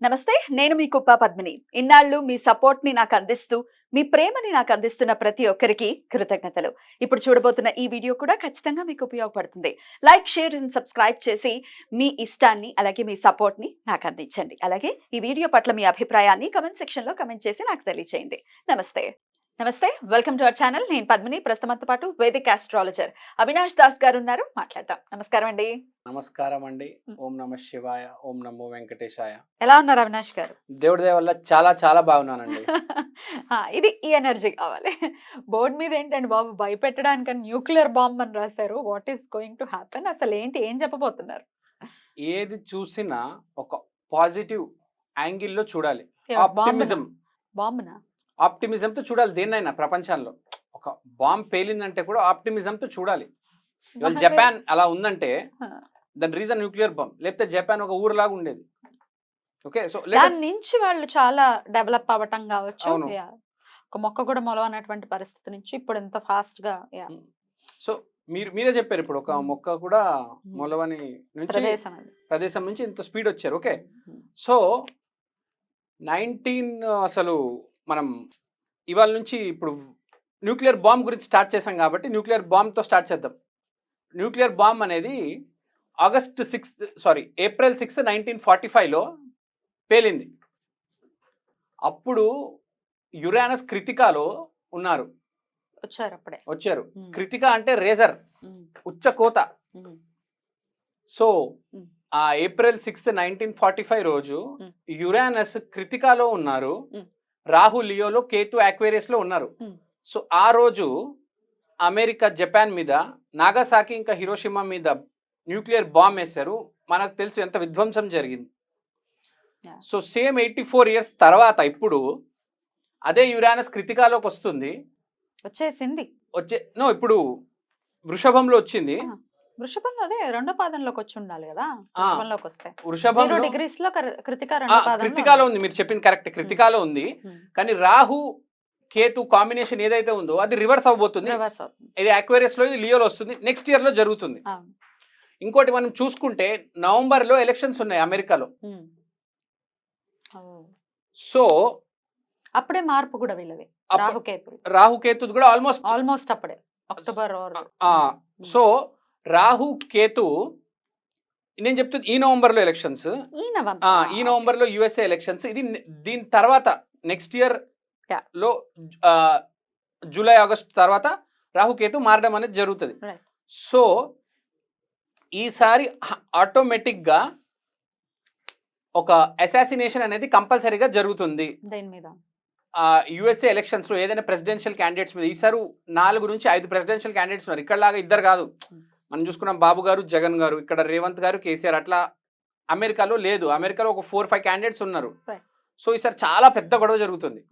నమస్తే. నేను మీ కుప్ప పద్మిని. ఇన్నాళ్ళు మీ సపోర్ట్‌ని నాకందిస్తూ, మీ ప్రేమని నాకందిస్తున్న ప్రతి ఒక్కరికి కృతజ్ఞతలు. ఇప్పుడు చూడబోతున్న ఈ వీడియో కూడా ఖచ్చితంగా మీకు ఉపయోగపడుతుంది. లైక్, షేర్ అండ్ సబ్స్క్రైబ్ చేసి మీ ఇష్టాన్ని, అలాగే మీ సపోర్ట్‌ని నాకందించండి. అలాగే ఈ వీడియో పట్ల మీ అభిప్రాయాన్ని కామెంట్ సెక్షన్‌లో కామెంట్ చేసి నాకు తెలియజేయండి. నమస్తే. నమస్తే. Welcome to our channel. నేను పద్మిని. ప్రస్తుతం మనతో పాటు వేదిక్ ఆస్ట్రాలజర్ అవినాష్ దాస్ గారు ఉన్నారు. మాట్లాడదాం. నమస్కారం అండి. నమస్కారం అండి. ఓం నమ శివాయ, ఓం నమో వెంకటేశాయ. ఎలా ఉన్నారు అవినాష్ గారు? దేవుడి దయ వల్ల చాలా చాలా బాగున్నానండి. ఇది ఈ ఎనర్జీ కావాలి. బోర్డ్ మీద ఏంటండి బాబు భయపెట్టడానికని న్యూక్లియర్ బాంబ్ అని రాశారు. What is going to happen? అసలు ఏంటి? ఏం చెప్పబోతున్నారు? ఏది చూసినా ఒక పాజిటివ్ యాంగిల్‌లో చూడాలి. బాంబునా? ఆప్టిమిజం బాంబునా? ఆప్టిమిజంతో చూడాలి దేన్నైనా ప్రపంచంలో. ఒక బాంబ్ పేలిందంటే కూడా ఆప్టిమిజంతో చూడాలి. ఇవాళ మరి జపాన్ అలా ఉందంటే ఆ, దాని రీజన్ న్యూక్లియర్ బాంబ్. లేకపోతే జపాన్ ఒక ఊరులాగా ఉండేది. ఓకే. సో దాని నుంచి వాళ్ళు చాలా డెవలప్ అవ్వటం కావచ్చు. అవును. ఒక మొక్క కూడా మొలవనటువంటి పరిస్థితి నుంచి ఇప్పుడు ఎంత ఫాస్ట్ గా సో మీరే చెప్పారు ఇప్పుడు ఒక మొక్క కూడా మ్మ్. మొలవని నుంచి ప్రదేశం అది. ప్రదేశం నుంచి ఇంత స్పీడ్ వచ్చారు. ఓకే. మ్మ్. సో 19 అసలు మనం ఇవాళ నుంచి ఇప్పుడు న్యూక్లియర్ బాంబ్ గురించి స్టార్ట్ చేసాం కాబట్టి న్యూక్లియర్ బాంబ్తో స్టార్ట్ చేద్దాం. న్యూక్లియర్ బాంబ్ అనేది ఏప్రిల్ 6, 1945లో పేలింది. అప్పుడు యురేనస్ కృతికాలో ఉన్నారు, వచ్చారు అప్పుడే. వచ్చారు. మ్మ్. కృతిక అంటే రేజర్, మ్మ్. ఉచ్చ కోత. మ్మ్. సో మ్మ్. ఆ ఏప్రిల్ 6, 1945 రోజు మ్మ్. యురేనస్ కృతికాలో ఉన్నారు, మ్మ్. రాహు లియోలో, కేతు యాక్వేరియస్లో ఉన్నారు. మ్మ్. సో ఆ రోజు అమెరికా జపాన్ మీద, నాగాసాకి ఇంకా హిరోషిమా మీద న్యూక్లియర్ బాంబ్ వేశారు. మనకు తెలుసు ఎంత విధ్వంసం జరిగింది. Yeah. సో సేమ్ 84 ఇయర్స్ తర్వాత ఇప్పుడు అదే యురేనస్ కృతికాలోకి వస్తుంది. వచ్చేసింది. ఇప్పుడు వృషభంలో వచ్చింది. ఆ, వృషభంలో అదే రెండో పాదంలోకి వచ్చి ఉండాలి కదా. ఆ, వృషభంలోకి వస్తే వృషభంలో 0 degrees లో కృతిక రెండో పాదంలో కృతికాలో ఉంది. మీరు చెప్పింది కరెక్ట్, కృతికాలో ఉంది. ఉమ్. కానీ రాహు కేతు కాంబినేషన్ ఏదైతే ఉందో అది రివర్స్ అవబోతుంది. రివర్స్ అవుతుంది. ఇది యాక్వేరియస్ లో, ఇది లియోలో వస్తుంది. నెక్స్ట్ ఇయర్ లో జరుగుతుంది. అవును. ఇంకోటి మనం చూసుకుంటే నవంబర్లో ఎలక్షన్స్ ఉన్నాయి అమెరికాలో. ఉమ్. ఓ. సో అప్పుడే మార్పు కూడా వీళ్ళది. రాహుకేతులు రాహుకేతు కూడా ఆల్మోస్ట్ అప్పుడే October or so Rahu Ketu నేను చెప్తుంది ఈ నవంబర్లో ఎలక్షన్స్, ఈ నవంబర్. ఈ నవంబర్లో యుఎస్ఏ ఎలక్షన్స్. ఇది దీని తర్వాత నెక్స్ట్ ఇయర్ Yeah. లో జూలై ఆగస్ట్ తర్వాత రాహుకేతు మారడం అనేది జరుగుతుంది. Right. సో ఈసారి ఆటోమేటిక్గా ఒక అసాసినేషన్ అనేది కంపల్సరీగా జరుగుతుంది. దేని మీద? యుఎస్ఏ ఎలక్షన్స్ లో ఏదైనా ప్రెసిడెన్షియల్ క్యాండిడేట్స్ మీద ఈసారి 4 నుంచి 5 ప్రెసిడెన్షియల్ క్యాండిడేట్స్ ఉన్నారు. ఇక్కడలాగా ఇద్దరు కాదు. మనం చూసుకున్నాం బాబు గారు, జగన్ గారు, ఇక్కడ రేవంత్ గారు, కేసీఆర్. అట్లా అమెరికాలో లేదు. అమెరికాలో ఒక 4-5 క్యాండిడేట్స్ ఉన్నారు. Right. సో ఈసారి చాలా పెద్ద గొడవ జరుగుతుంది.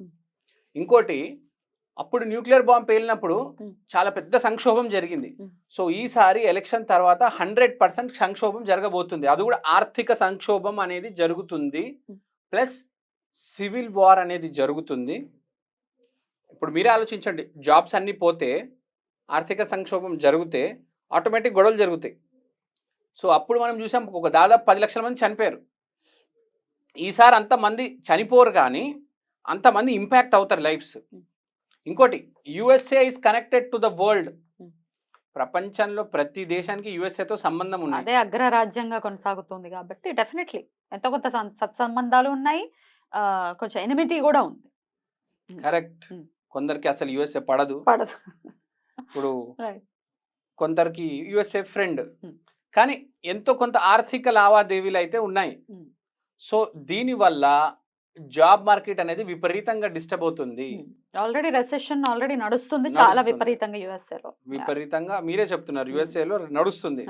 ఇంకోటి, అప్పుడు న్యూక్లియర్ బాంబ్ పేలినప్పుడు చాలా పెద్ద సంక్షోభం జరిగింది. సో ఈసారి ఎలక్షన్ తర్వాత 100% సంక్షోభం జరగబోతుంది. అది కూడా ఆర్థిక సంక్షోభం అనేది జరుగుతుంది, ప్లస్ సివిల్ వార్ అనేది జరుగుతుంది. ఇప్పుడు మీరే ఆలోచించండి, జాబ్స్ అన్నీ పోతే, ఆర్థిక సంక్షోభం జరిగితే ఆటోమేటిక్ గొడవలు జరుగుతాయి. సో అప్పుడు మనం చూసాం దాదాపు 10 లక్షల మంది చనిపోయారు. ఈసారి అంతమంది చనిపోరు కానీ అంతమంది ఇంపాక్ట్ అవుతారు లైఫ్స్. ఇంకోటి, USA is connected to the world. ప్రపంచంలో ప్రతి దేశానికి యుఎస్ఏతో సంబంధం ఉన్నాయి. అదే అగ్రరాజ్యంగా కొనసాగుతుంది కాబట్టి డెఫినెట్లీ ఎంతో కొంత సత్సంబంధాలు ఉన్నాయి. కొంచెం ఎనిమిటీ కూడా ఉంది. కరెక్ట్. కొందరికి అసలు యుఎస్ఏ పడదు. ఇప్పుడు Right. కొందరికి యుఎస్ఏ ఫ్రెండ్. కానీ ఎంతో కొంత ఆర్థిక లావాదేవీలు అయితే ఉన్నాయి. సో దీనివల్ల జాబ్ మార్కెట్ అనేది విపరీతంగా డిస్టర్బ్ అవుతుంది. ఆల్రెడీ రెసెషన్ నడుస్తుంది చాలా నడుస్తుంది. విపరీతంగా యుఎస్ఏలో. విపరీతంగా మీరే చెప్తున్నారు యుఎస్ఏలో నడుస్తుంది.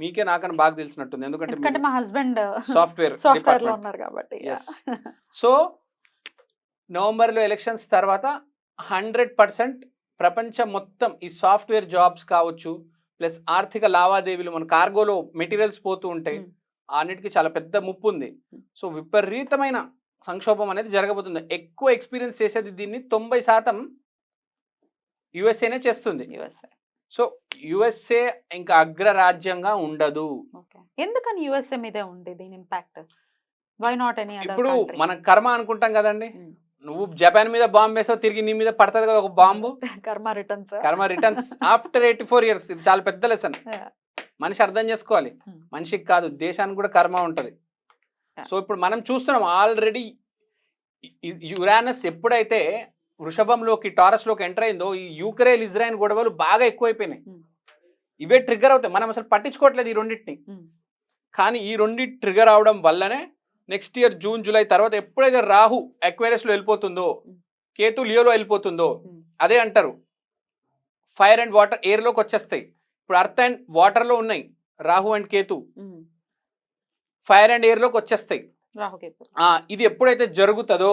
మీకే నాకన్నా బాగా తెలిసినట్టుంది, ఎందుకంటే ఎందుకంటే మా హస్బెండ్ సాఫ్ట్వేర్ లో ఉన్నారు కాబట్టి. Yes. సో నవంబర్లో ఎలక్షన్స్ తర్వాత 100% ప్రపంచం మొత్తం ఈ సాఫ్ట్వేర్ జాబ్స్ కావచ్చు, ప్లస్ ఆర్థిక లావాదేవీలు, మన కార్గోలో మెటీరియల్స్ పోతూ ఉంటాయి, అన్నిటికీ చాలా పెద్ద ముప్పు ఉంది. సో విపరీతమైన సంక్షోభం అనేది జరగబోతుంది. ఎక్కువ ఎక్స్పీరియన్స్ చేసేది దీన్ని 90% యుఎస్ఏనే చేస్తుంది. సో యుఎస్ఏ ఇంకా అగ్రరాజ్యంగా ఉండదు. ఎందుకని యుఎస్ఏ మీదే ఉంది దీని impact? Why not any other ఇప్పుడు కంట్రీ? మనం కర్మ అనుకుంటాం కదండి. నువ్వు జపాన్ మీద బాంబు వేసావు, తిరిగి నీ మీద పడుతుంది కదా ఒక బాంబు. కర్మ రిటర్న్స్. కర్మ రిటర్న్స్ ఆఫ్టర్ 84 years. ఇది చాలా పెద్ద లెసన్. మనిషి అర్థం చేసుకోవాలి. మనిషికి కాదు, దేశానికి కూడా కర్మ ఉంటది. సో ఇప్పుడు మనం చూస్తున్నాం ఆల్రెడీ యురానస్ ఎప్పుడైతే వృషభంలోకి టారస్లోకి ఎంటర్ అయిందో ఈ యూక్రెయిన్ ఇజ్రాయెల్ గొడవలు బాగా ఎక్కువైపోయినాయి. ఇవే ట్రిగ్గర్ అవుతాయి. మనం అసలు పట్టించుకోవట్లేదు ఈ రెండింటిని. కానీ ఈ రెండింటి ట్రిగ్గర్ అవడం వల్లనే నెక్స్ట్ ఇయర్ జూన్ జూలై తర్వాత ఎప్పుడైతే రాహు అక్వేరియస్లో వెళ్ళిపోతుందో, కేతు లియోలో వెళ్ళిపోతుందో, అదే అంటారు ఫైర్ అండ్ వాటర్ ఎయిర్లోకి వచ్చేస్తాయి. ఇప్పుడు అర్త్ అండ్ వాటర్లో ఉన్నాయి Rahu and Ketu, fire and ఎయిర్లోకి వచ్చేస్తాయి. ఇది ఎప్పుడైతే జరుగుతుందో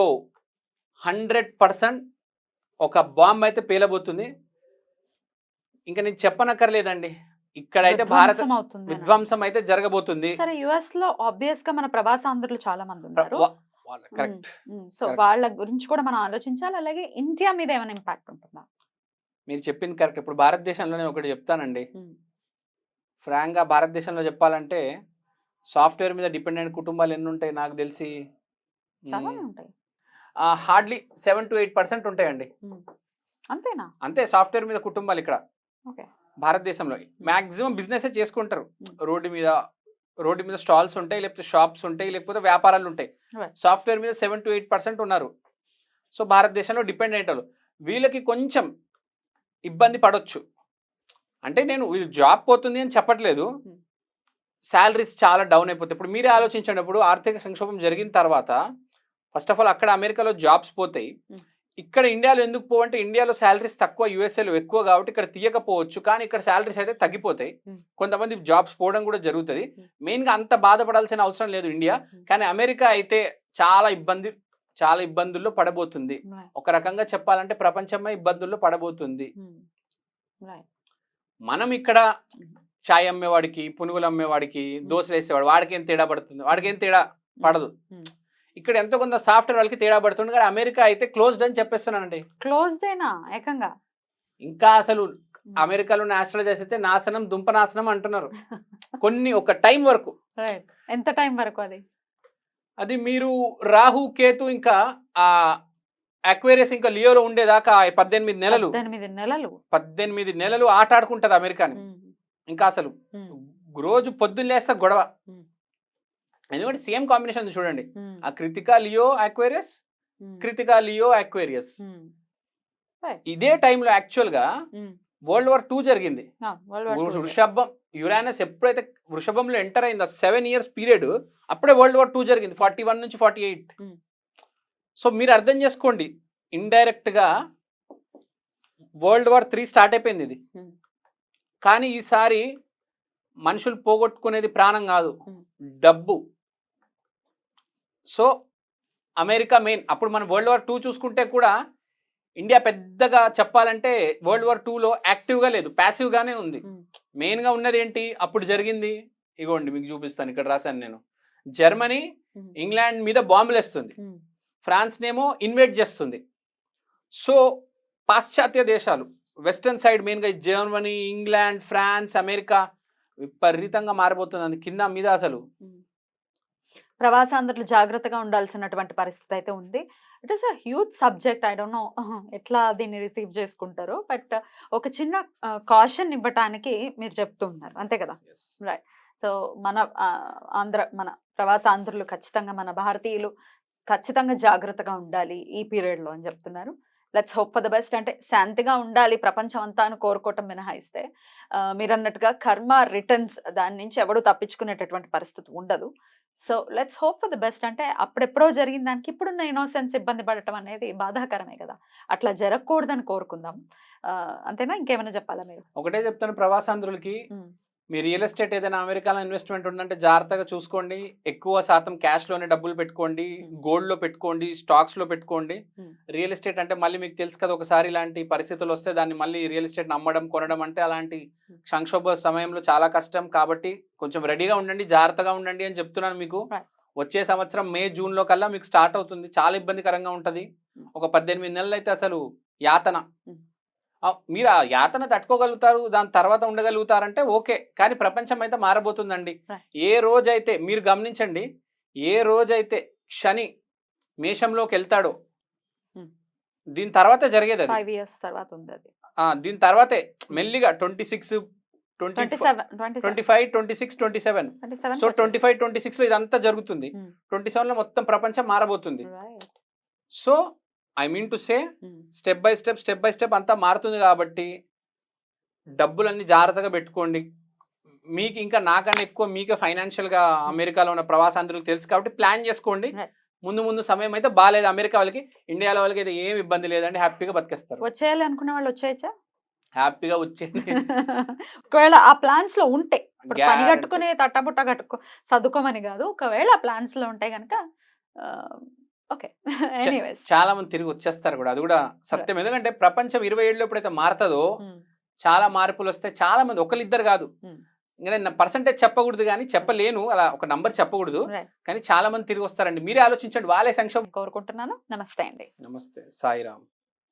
100% ఒక బాంబ్ అయితే పేలబోతుంది. ఇంకా నేను చెప్పనక్కర్లేదండి, ఇక్కడైతే భారత విధ్వంసం అయితే జరగబోతుంది. సరే, యుఎస్ లో ఆబ్వియస్ గా మన ప్రవాసాంధ్రులు చాలా మంది ఉన్నారు. కరెక్ట్. సో వాళ్ళ గురించి కూడా మనం ఆలోచించాలి. అలాగే ఇండియా మీద ఏమైనా ఇంపాక్ట్ ఉంటుందా? మీరు చెప్పింది కరెక్ట్. ఇప్పుడు భారతదేశంలోనే ఒకటి చెప్తానండి, ఫ్రాంక్గా భారతదేశంలో చెప్పాలంటే సాఫ్ట్వేర్ మీద డిపెండెంట్ కుటుంబాలు ఎన్ని ఉంటాయి నాకు తెలిసి హార్డ్లీ 7 to 8% ఉంటాయండి. అంతేనా? అంతే, సాఫ్ట్వేర్ మీద కుటుంబాలు ఇక్కడ భారతదేశంలో మాక్సిమం బిజినెస్ చేసుకుంటారు. రోడ్డు మీద స్టాల్స్ ఉంటాయి, లేకపోతే షాప్స్ ఉంటాయి, లేకపోతే వ్యాపారాలు ఉంటాయి. సాఫ్ట్వేర్ మీద 7 to 8% ఉన్నారు. సో భారతదేశంలో డిపెండెంట్ వాళ్ళు, వీళ్ళకి కొంచెం ఇబ్బంది పడవచ్చు. అంటే నేను వీళ్ళు జాబ్ పోతుంది అని చెప్పట్లేదు, శాలరీస్ చాలా డౌన్ అయిపోతాయి. ఇప్పుడు మీరే ఆలోచించినప్పుడు ఆర్థిక సంక్షోభం జరిగిన తర్వాత ఫస్ట్ ఆఫ్ ఆల్ అక్కడ అమెరికాలో జాబ్స్ పోతాయి, ఇక్కడ ఇండియాలో ఎందుకు పోవంటే ఇండియాలో శాలరీస్ తక్కువ, యూఎస్ఏలో ఎక్కువ కాబట్టి ఇక్కడ తీయకపోవచ్చు, కానీ ఇక్కడ శాలరీస్ అయితే తగ్గిపోతాయి. కొంతమంది జాబ్స్ పోవడం కూడా జరుగుతుంది. మెయిన్గా అంత బాధపడాల్సిన అవసరం లేదు ఇండియా, కానీ అమెరికా అయితే చాలా ఇబ్బందుల్లో పడబోతుంది. ఒక రకంగా చెప్పాలంటే ప్రపంచమే ఇబ్బందుల్లో పడబోతుంది. మనం ఇక్కడ చాయ్ అమ్మేవాడికి, పునుగులు అమ్మేవాడికి, దోశలు వేసేవాడు వాడికి ఏం తేడా పడుతుంది? వాడికి ఏం తేడా పడదు. ఇక్కడ ఎంతో కొంత సాఫ్ట్వేర్ వాళ్ళకి తేడా పడుతుంది, కానీ అమెరికా అయితే క్లోజ్డ్ అని చెప్పేస్తున్నానండి. క్లోజ్డ్ అయినా ఏకంగా ఇంకా అసలు అమెరికాలో నేషనల్ చేస్తే నాశనం దుంప నాశనం అంటున్నారు కొన్ని ఒక టైం వరకు. ఎంత టైం వరకు? అది మీరు రాహు కేతు ఇంకా ఆ అక్వేరియస్ ఇంకా లియోలో ఉండేదాకా 18 నెలలు ఆట ఆడుకుంటది అమెరికాని. ఇంకా అసలు రోజు పొద్దున్న లేస్తా గొడవ. ఎందుకంటే సేమ్ కాంబినేషన్ చూడండి, ఆ కృతికా లియో అక్వేరియస్. ఇదే టైంలో యాక్చువల్ గా World War II జరిగింది. వృషభం యురానస్ ఎప్పుడైతే వృషభంలో ఎంటర్ అయింది 7 years పీరియడ్, అప్పుడే World War II జరిగింది 41 నుంచి 48. సో మీరు అర్థం చేసుకోండి, ఇండైరెక్ట్ గా World War III స్టార్ట్ అయిపోయింది ఇది. కానీ ఈసారి మనుషులు పోగొట్టుకునేది ప్రాణం కాదు, డబ్బు. So America main. అప్పుడు మనం World War II చూసుకుంటే కూడా ఇండియా పెద్దగా చెప్పాలంటే World War IIలో యాక్టివ్గా లేదు, ప్యాసివ్గానే ఉంది. మెయిన్గా ఉన్నది ఏంటి అప్పుడు జరిగింది? ఇగోండి మీకు చూపిస్తాను, ఇక్కడ రాశాను నేను. జర్మనీ ఇంగ్లాండ్ మీద బాంబులు వేస్తుంది, ఫ్రాన్స్ నేమో ఇన్వైట్ చేస్తుంది. సో పాశ్చాత్య దేశాలు వెస్టర్న్ సైడ్ మెయిన్గా జర్మనీ, ఇంగ్లాండ్, ఫ్రాన్స్, అమెరికా విపరీతంగా మారిపోతుంది కింద మీద. అసలు ప్రవాసాంధ్రులు జాగ్రత్తగా ఉండాల్సినటువంటి పరిస్థితి అయితే ఉంది. It is a huge subject. I don't know ఎట్లా దీన్ని రిసీవ్ చేసుకుంటారో, బట్ ఒక చిన్న కాషన్ ఇవ్వటానికి మీరు చెప్తూ ఉన్నారు, అంతే కదా? రైట్. సో మన ప్రవాసాంధ్రులు ఖచ్చితంగా, మన భారతీయులు ఖచ్చితంగా జాగ్రత్తగా ఉండాలి ఈ పీరియడ్లో అని చెప్తున్నారు. Let's hope for the best. అంటే శాంతిగా ఉండాలి ప్రపంచం అంతా అని కోరుకోవటం మినహాయిస్తే మీరు అన్నట్టుగా కర్మ రిటర్న్స్, దాని నుంచి ఎవడు తప్పించుకునేటటువంటి పరిస్థితి ఉండదు. So let's hope for the best. అంటే అప్పుడెప్పుడో జరిగిన దానికి ఇప్పుడున్న ఇన్నోసెన్స్ ఇబ్బంది పడటం అనేది బాధాకరమే కదా, అట్లా జరగకూడదని కోరుకుందాం. అంతేనా? ఇంకేమైనా చెప్పాలా మీరు? ఒకటే చెప్తాను ప్రవాసాంధ్రులకి, మీ రియల్ ఎస్టేట్ ఏదైనా అమెరికాలో ఇన్వెస్ట్మెంట్ ఉందంటే జాగ్రత్తగా చూసుకోండి. ఎక్కువ శాతం క్యాష్లోనే డబ్బులు పెట్టుకోండి, గోల్డ్లో పెట్టుకోండి, స్టాక్స్లో పెట్టుకోండి. రియల్ ఎస్టేట్ అంటే మళ్ళీ మీకు తెలుసు కదా, ఒకసారి ఇలాంటి పరిస్థితులు వస్తే దాన్ని మళ్ళీ రియల్ ఎస్టేట్ అమ్మడం కొనడం అంటే అలాంటి సంక్షోభ సమయంలో చాలా కష్టం. కాబట్టి కొంచెం రెడీగా ఉండండి, జాగ్రత్తగా ఉండండి అని చెప్తున్నాను మీకు. వచ్చే సంవత్సరం మే జూన్లో కల్లా మీకు స్టార్ట్ అవుతుంది, చాలా ఇబ్బందికరంగా ఉంటుంది. ఒక 18 నెలలు అయితే అసలు యాతన. మీరు ఆ యాతన తట్టుకోగలుగుతారు, దాని తర్వాత ఉండగలుగుతారంటే ఓకే, కానీ ప్రపంచం అయితే మారబోతుందండి. ఏ రోజైతే మీరు గమనించండి, ఏ రోజైతే శని మేషంలోకి వెళ్తాడో Hmm. దీని తర్వాత జరిగేది అది 5 years తర్వాత ఉంది అది. దీని తర్వాతే మెల్లిగా 26 27 25 26 27 27 సో 25 26 లో ఇదంతా జరుగుతుంది. Hmm. 27 లో మొత్తం ప్రపంచం మారబోతుంది. Right. So I mean to say step by step అంతా మారుతుంది కాబట్టి డబ్బులన్నీ జాగ్రత్తగా పెట్టుకోండి. మీకు ఇంకా నాకన్నా ఎక్కువ మీకే ఫైనాన్షియల్ గా అమెరికాలో ఉన్న ప్రవాసాంధ్రులకు తెలుసు కాబట్టి ప్లాన్ చేసుకోండి. Right. ముందు సమయం అయితే బాగాలేదు అమెరికా వాళ్ళకి, ఇండియాలో వాళ్ళకి అయితే ఏం ఇబ్బంది లేదండి, హ్యాపీగా బతికేస్తారు. వచ్చేయాలి అనుకున్న వాళ్ళు వచ్చేయచ్చా? హ్యాపీగా వచ్చేయండి. ఒకవేళ ఆ ప్లాన్స్ లో ఉంటే, ఇప్పుడు పని Guarantee. కట్టుకుని తట్టబుట్ట కట్టుకో చదువుకోమని కాదు, ఒకవేళ ఆ ప్లాన్స్ లో ఉంటే కనుక ఓకే. ఎనీవేస్ చాలా మంది తిరిగి వచ్చేస్తారు కూడా, అది కూడా సత్యం. ఎందుకంటే ప్రపంచం 27లో ఎప్పుడైతే మారుతుందో చాలా మార్పులు వస్తాయి. చాలా మంది ఒకరిద్దరు కాదు, ఇంకా నేను పర్సంటేజ్ చెప్పకూడదు కానీ చెప్పలేను, అలా ఒక నంబర్ చెప్పకూడదు, కానీ చాలా మంది తిరిగి వస్తారండి. మీరే ఆలోచించండి, వాళ్ళే సంక్షోభం. కోరుకుంటున్నాను. నమస్తే అండి. నమస్తే, సాయిరామ్.